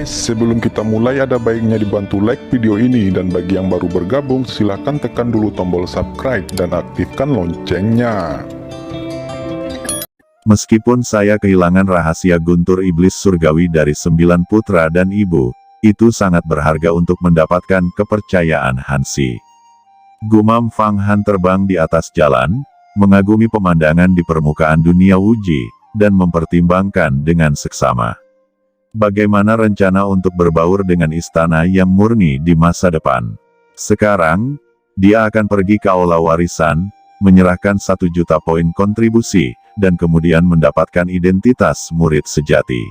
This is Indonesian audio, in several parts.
guys, sebelum kita mulai ada baiknya dibantu like video ini, dan bagi yang baru bergabung silahkan tekan dulu tombol subscribe dan aktifkan loncengnya. Meskipun saya kehilangan rahasia guntur iblis surgawi dari 9 putra dan ibu, itu sangat berharga untuk mendapatkan kepercayaan Hansi. Gumam Fang Han terbang di atas jalan, mengagumi pemandangan di permukaan dunia Wuji, dan mempertimbangkan dengan seksama bagaimana rencana untuk berbaur dengan istana yang murni di masa depan. Sekarang, dia akan pergi ke aula warisan, menyerahkan 1 juta poin kontribusi, dan kemudian mendapatkan identitas murid sejati.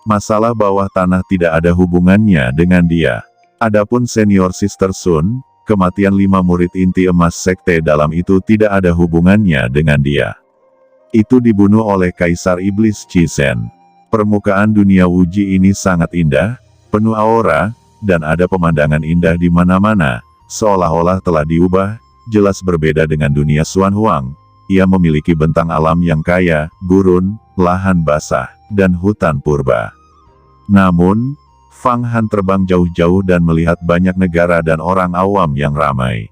Masalah bawah tanah tidak ada hubungannya dengan dia. Adapun senior Sister Sun, kematian 5 murid inti emas sekte dalam itu tidak ada hubungannya dengan dia. Itu dibunuh oleh Kaisar Iblis Chisen. Permukaan dunia Wuji ini sangat indah, penuh aura, dan ada pemandangan indah di mana-mana, seolah-olah telah diubah, jelas berbeda dengan dunia Xuan Huang. Ia memiliki bentang alam yang kaya, gurun, lahan basah, dan hutan purba. Namun, Fang Han terbang jauh-jauh dan melihat banyak negara dan orang awam yang ramai.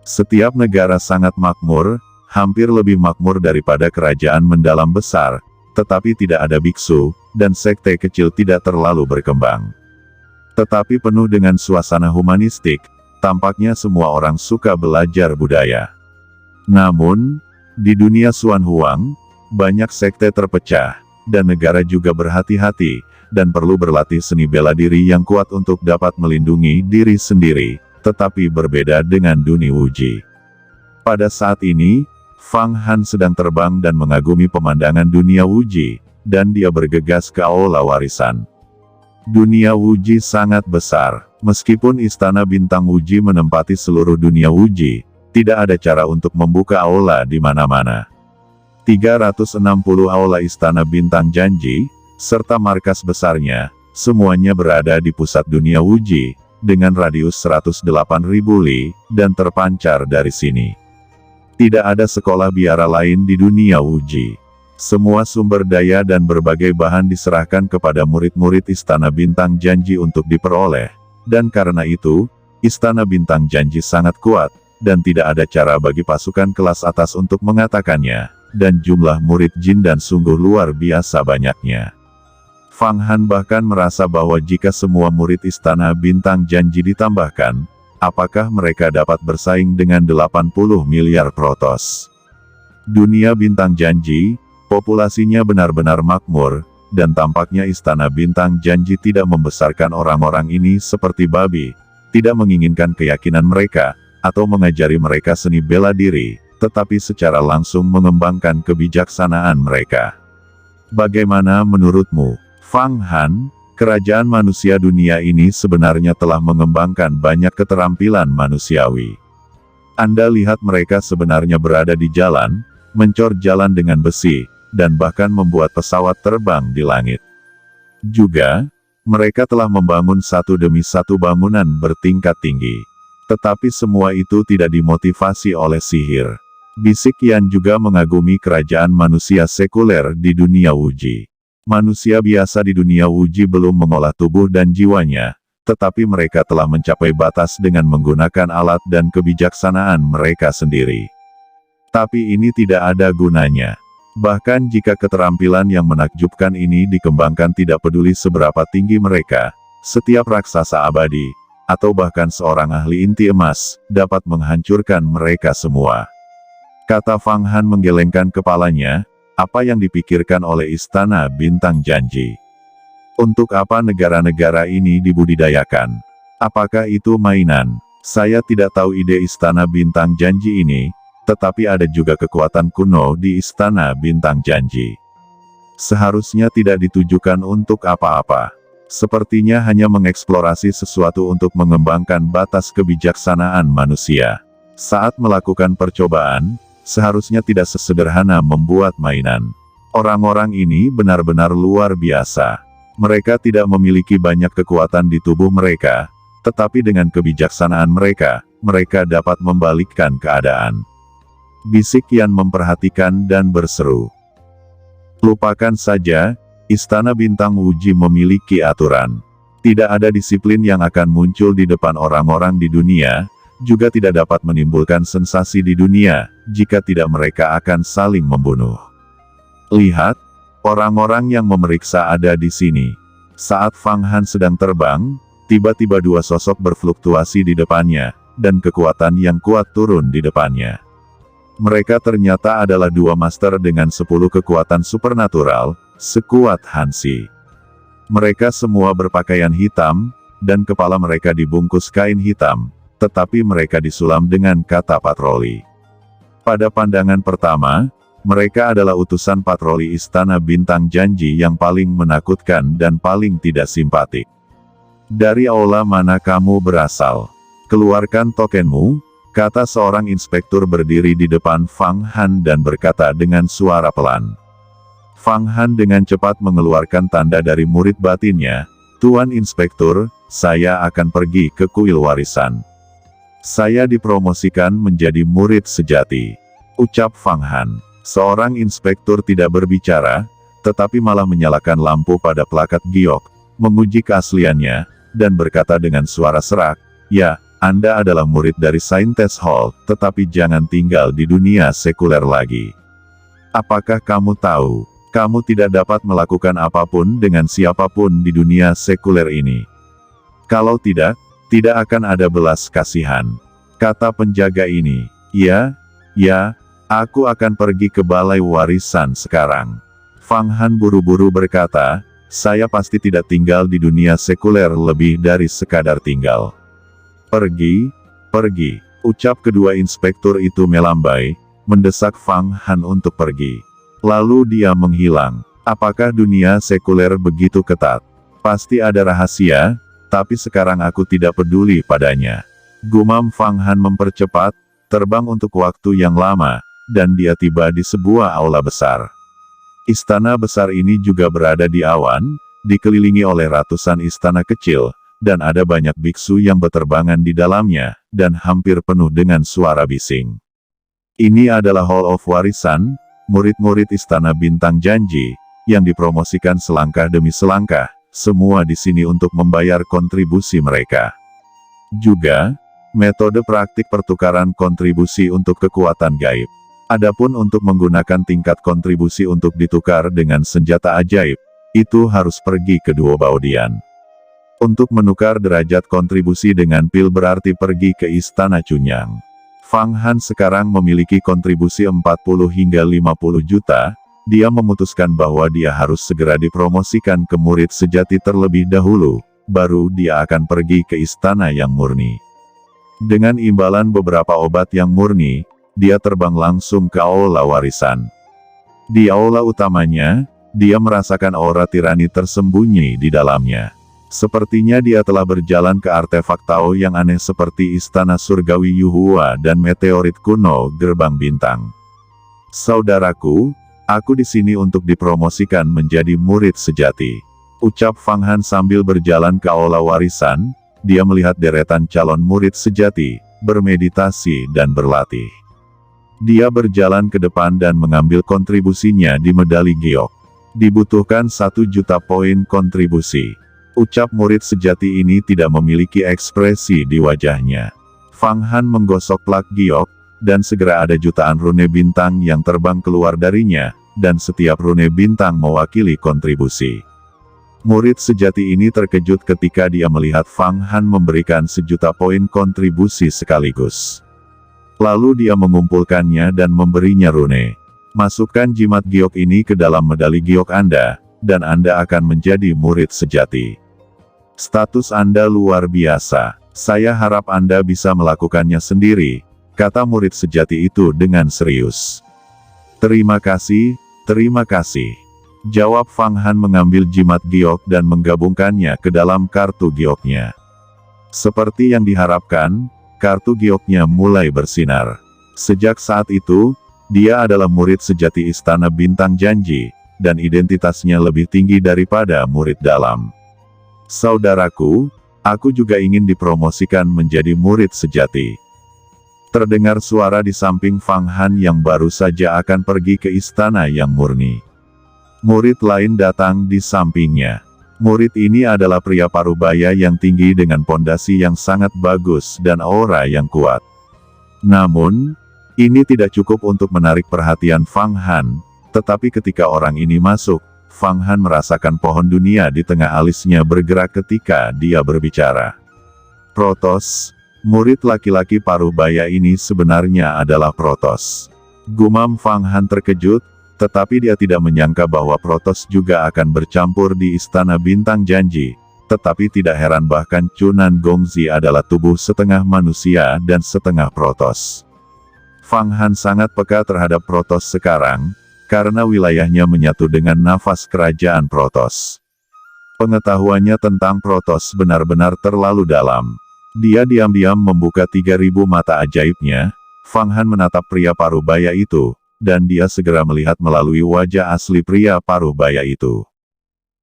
Setiap negara sangat makmur, hampir lebih makmur daripada kerajaan mendalam besar, tetapi tidak ada biksu, dan sekte kecil tidak terlalu berkembang. Tetapi penuh dengan suasana humanistik, tampaknya semua orang suka belajar budaya. Namun, di dunia Xuan Huang, banyak sekte terpecah, dan negara juga berhati-hati, dan perlu berlatih seni bela diri yang kuat untuk dapat melindungi diri sendiri, tetapi berbeda dengan dunia Wuji. Pada saat ini, Fang Han sedang terbang dan mengagumi pemandangan dunia Wuji, dan dia bergegas ke aula warisan. Dunia Wuji sangat besar, meskipun istana bintang Wuji menempati seluruh dunia Wuji, tidak ada cara untuk membuka aula di mana-mana. 360 aula istana bintang janji, serta markas besarnya, semuanya berada di pusat dunia Wuji, dengan radius 108.000 li, dan terpancar dari sini. Tidak ada sekolah biara lain di dunia Wuji. Semua sumber daya dan berbagai bahan diserahkan kepada murid-murid Istana Bintang Janji untuk diperoleh, dan karena itu, Istana Bintang Janji sangat kuat, dan tidak ada cara bagi pasukan kelas atas untuk mengatakannya, dan jumlah murid jin dan sungguh luar biasa banyaknya. Fang Han bahkan merasa bahwa jika semua murid Istana Bintang Janji ditambahkan, apakah mereka dapat bersaing dengan 80 miliar protos? Dunia Bintang Janji, populasinya benar-benar makmur, dan tampaknya Istana Bintang Janji tidak membesarkan orang-orang ini seperti babi, tidak menginginkan keyakinan mereka, atau mengajari mereka seni bela diri, tetapi secara langsung mengembangkan kebijaksanaan mereka. Bagaimana menurutmu, Fang Han? Kerajaan manusia dunia ini sebenarnya telah mengembangkan banyak keterampilan manusiawi. Anda lihat mereka sebenarnya berada di jalan, mencor jalan dengan besi, dan bahkan membuat pesawat terbang di langit. Juga, mereka telah membangun satu demi satu bangunan bertingkat tinggi. Tetapi semua itu tidak dimotivasi oleh sihir. Bisik Yan juga mengagumi kerajaan manusia sekuler di dunia Wuji. Manusia biasa di dunia Wuji belum mengolah tubuh dan jiwanya, tetapi mereka telah mencapai batas dengan menggunakan alat dan kebijaksanaan mereka sendiri. Tapi ini tidak ada gunanya. Bahkan jika keterampilan yang menakjubkan ini dikembangkan tidak peduli seberapa tinggi mereka, setiap raksasa abadi, atau bahkan seorang ahli inti emas, dapat menghancurkan mereka semua. Kata Fang Han menggelengkan kepalanya. Apa yang dipikirkan oleh Istana Bintang Janji? Untuk apa negara-negara ini dibudidayakan? Apakah itu mainan? Saya tidak tahu ide Istana Bintang Janji ini, tetapi ada juga kekuatan kuno di Istana Bintang Janji. Seharusnya tidak ditujukan untuk apa-apa. Sepertinya hanya mengeksplorasi sesuatu untuk mengembangkan batas kebijaksanaan manusia. Saat melakukan percobaan, seharusnya tidak sesederhana membuat mainan. Orang-orang ini benar-benar luar biasa. Mereka tidak memiliki banyak kekuatan di tubuh mereka, tetapi dengan kebijaksanaan mereka, mereka dapat membalikkan keadaan. Bisik Yan memperhatikan dan berseru. Lupakan saja, Istana Bintang Wuji memiliki aturan. Tidak ada disiplin yang akan muncul di depan orang-orang di dunia, juga tidak dapat menimbulkan sensasi di dunia, jika tidak mereka akan saling membunuh. Lihat, orang-orang yang memeriksa ada di sini. Saat Fang Han sedang terbang, tiba-tiba dua sosok berfluktuasi di depannya, dan kekuatan yang kuat turun di depannya. Mereka ternyata adalah dua master dengan 10 kekuatan supernatural, sekuat Hansi. Mereka semua berpakaian hitam, dan kepala mereka dibungkus kain hitam, tetapi mereka disulam dengan kata patroli. Pada pandangan pertama, mereka adalah utusan patroli Istana Bintang Janji yang paling menakutkan dan paling tidak simpatik. Dari aula mana kamu berasal? Keluarkan tokenmu, kata seorang inspektur berdiri di depan Fang Han dan berkata dengan suara pelan. Fang Han dengan cepat mengeluarkan tanda dari murid batinnya, Tuan Inspektur, saya akan pergi ke kuil warisan. Saya dipromosikan menjadi murid sejati, ucap Fang Han. Seorang inspektur tidak berbicara, tetapi malah menyalakan lampu pada plakat giok, menguji keasliannya, dan berkata dengan suara serak, ya, Anda adalah murid dari Saintes Hall, tetapi jangan tinggal di dunia sekuler lagi. Apakah kamu tahu, kamu tidak dapat melakukan apapun dengan siapapun di dunia sekuler ini? Kalau tidak, tidak akan ada belas kasihan, kata penjaga ini. Ya, aku akan pergi ke balai warisan sekarang. Fang Han buru-buru berkata, saya pasti tidak tinggal di dunia sekuler lebih dari sekadar tinggal. Pergi, ucap kedua inspektur itu melambai, mendesak Fang Han untuk pergi. Lalu dia menghilang. Apakah dunia sekuler begitu ketat? Pasti ada rahasia, tapi sekarang aku tidak peduli padanya. Gumam Fang Han mempercepat, terbang untuk waktu yang lama, dan dia tiba di sebuah aula besar. Istana besar ini juga berada di awan, dikelilingi oleh ratusan istana kecil, dan ada banyak biksu yang berterbangan di dalamnya, dan hampir penuh dengan suara bising. Ini adalah Hall of Warisan, murid-murid Istana Bintang Janji, yang dipromosikan selangkah demi selangkah, semua di sini untuk membayar kontribusi mereka. Juga, metode praktik pertukaran kontribusi untuk kekuatan gaib. Adapun untuk menggunakan tingkat kontribusi untuk ditukar dengan senjata ajaib, itu harus pergi ke Duo Baudian. Untuk menukar derajat kontribusi dengan pil berarti pergi ke Istana Cunyang. Fang Han sekarang memiliki kontribusi 40 hingga 50 juta, dia memutuskan bahwa dia harus segera dipromosikan ke murid sejati terlebih dahulu, baru dia akan pergi ke istana yang murni. Dengan imbalan beberapa obat yang murni, dia terbang langsung ke aula warisan. Di aula utamanya, dia merasakan aura tirani tersembunyi di dalamnya. Sepertinya dia telah berjalan ke artefak Tao yang aneh seperti Istana Surgawi Yuhua dan meteorit kuno Gerbang Bintang. Saudaraku, aku di sini untuk dipromosikan menjadi murid sejati, ucap Fang Han sambil berjalan ke aula warisan. Dia melihat deretan calon murid sejati, bermeditasi dan berlatih. Dia berjalan ke depan dan mengambil kontribusinya di medali giok. Dibutuhkan 1 juta poin kontribusi. Ucap murid sejati ini tidak memiliki ekspresi di wajahnya. Fang Han menggosok plak giok, dan segera ada jutaan rune bintang yang terbang keluar darinya, dan setiap rune bintang mewakili kontribusi. Murid sejati ini terkejut ketika dia melihat Fang Han memberikan 1 juta poin kontribusi sekaligus. Lalu dia mengumpulkannya dan memberinya rune. Masukkan jimat giok ini ke dalam medali giok Anda, dan Anda akan menjadi murid sejati. Status Anda luar biasa. Saya harap Anda bisa melakukannya sendiri, kata murid sejati itu dengan serius. Terima kasih, jawab Fang Han mengambil jimat giok dan menggabungkannya ke dalam kartu gioknya. Seperti yang diharapkan, kartu gioknya mulai bersinar. Sejak saat itu, dia adalah murid sejati Istana Bintang Janji, dan identitasnya lebih tinggi daripada murid dalam. Saudaraku, aku juga ingin dipromosikan menjadi murid sejati. Terdengar suara di samping Fang Han yang baru saja akan pergi ke istana yang murni. Murid lain datang di sampingnya. Murid ini adalah pria parubaya yang tinggi dengan pondasi yang sangat bagus dan aura yang kuat. Namun, ini tidak cukup untuk menarik perhatian Fang Han, tetapi ketika orang ini masuk, Fang Han merasakan pohon dunia di tengah alisnya bergerak ketika dia berbicara. Protos, murid laki-laki parubaya ini sebenarnya adalah Protos. Gumam Fang Han terkejut, tetapi dia tidak menyangka bahwa Protos juga akan bercampur di Istana Bintang Janji. Tetapi tidak heran bahkan Chunan Gongzi adalah tubuh setengah manusia dan setengah Protos. Fang Han sangat peka terhadap Protos sekarang, karena wilayahnya menyatu dengan nafas kerajaan Protos. Pengetahuannya tentang Protos benar-benar terlalu dalam. Dia diam-diam membuka 3.000 mata ajaibnya. Fang Han menatap pria parubaya itu, dan dia segera melihat melalui wajah asli pria parubaya itu.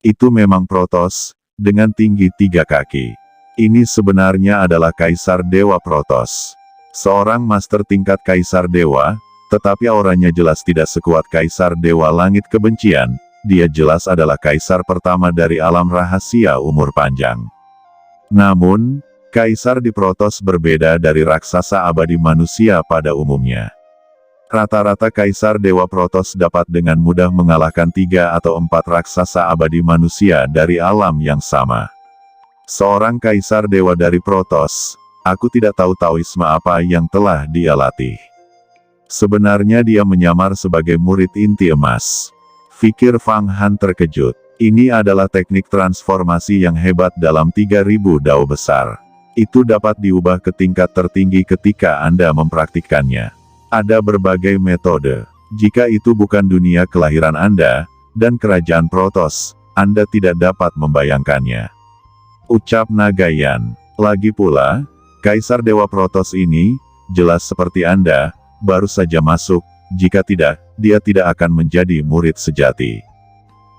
Itu memang Protos, dengan tinggi 3 kaki. Ini sebenarnya adalah Kaisar Dewa Protos. Seorang master tingkat Kaisar Dewa, tetapi auranya jelas tidak sekuat Kaisar Dewa Langit Kebencian. Dia jelas adalah Kaisar pertama dari alam rahasia umur panjang. Namun, Kaisar di Protos berbeda dari raksasa abadi manusia pada umumnya. Rata-rata Kaisar Dewa Protos dapat dengan mudah mengalahkan 3 atau 4 raksasa abadi manusia dari alam yang sama. Seorang Kaisar Dewa dari Protos, aku tidak tahu taoisme apa yang telah dia latih. Sebenarnya dia menyamar sebagai murid inti emas. Fikir Fang Han terkejut. Ini adalah teknik transformasi yang hebat dalam 3.000 dao besar. Itu dapat diubah ke tingkat tertinggi ketika Anda mempraktikkannya. Ada berbagai metode. Jika itu bukan dunia kelahiran Anda, dan kerajaan Protos, Anda tidak dapat membayangkannya. Ucap Nagayan. Lagi pula, Kaisar Dewa Protos ini, jelas seperti Anda, baru saja masuk, jika tidak, dia tidak akan menjadi murid sejati.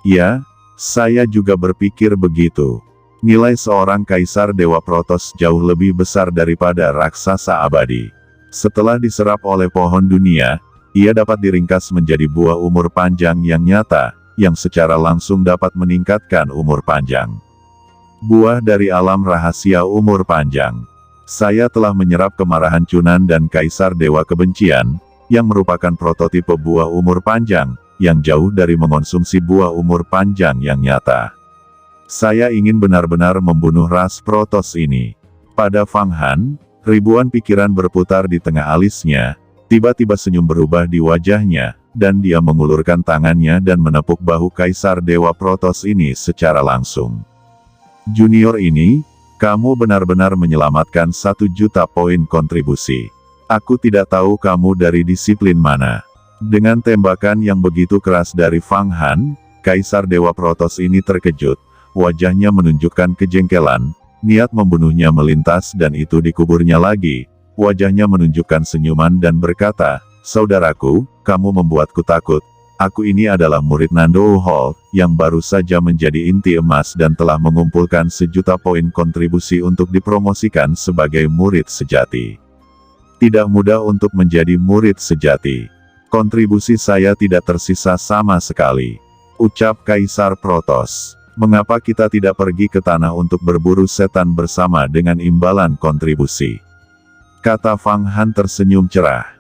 Ya, saya juga berpikir begitu. Nilai seorang Kaisar Dewa Protos jauh lebih besar daripada raksasa abadi. Setelah diserap oleh pohon dunia, ia dapat diringkas menjadi buah umur panjang yang nyata, yang secara langsung dapat meningkatkan umur panjang. Buah dari alam rahasia umur panjang. Saya telah menyerap kemarahan Chunan dan Kaisar Dewa Kebencian, yang merupakan prototipe buah umur panjang, yang jauh dari mengonsumsi buah umur panjang yang nyata. Saya ingin benar-benar membunuh ras Protos ini. Pada Fang Han, ribuan pikiran berputar di tengah alisnya, tiba-tiba senyum berubah di wajahnya, dan dia mengulurkan tangannya dan menepuk bahu Kaisar Dewa Protos ini secara langsung. Junior ini, kamu benar-benar menyelamatkan 1 juta poin kontribusi. Aku tidak tahu kamu dari disiplin mana. Dengan tembakan yang begitu keras dari Fang Han, Kaisar Dewa Protos ini terkejut, wajahnya menunjukkan kejengkelan. Niat membunuhnya melintas dan itu dikuburnya lagi. Wajahnya menunjukkan senyuman dan berkata, "Saudaraku, kamu membuatku takut. Aku ini adalah murid Nando Hall, yang baru saja menjadi inti emas dan telah mengumpulkan 1 juta poin kontribusi untuk dipromosikan sebagai murid sejati. Tidak mudah untuk menjadi murid sejati. Kontribusi saya tidak tersisa sama sekali." Ucap Kaisar Protos. Mengapa kita tidak pergi ke tanah untuk berburu setan bersama dengan imbalan kontribusi? Kata Fang Han tersenyum cerah.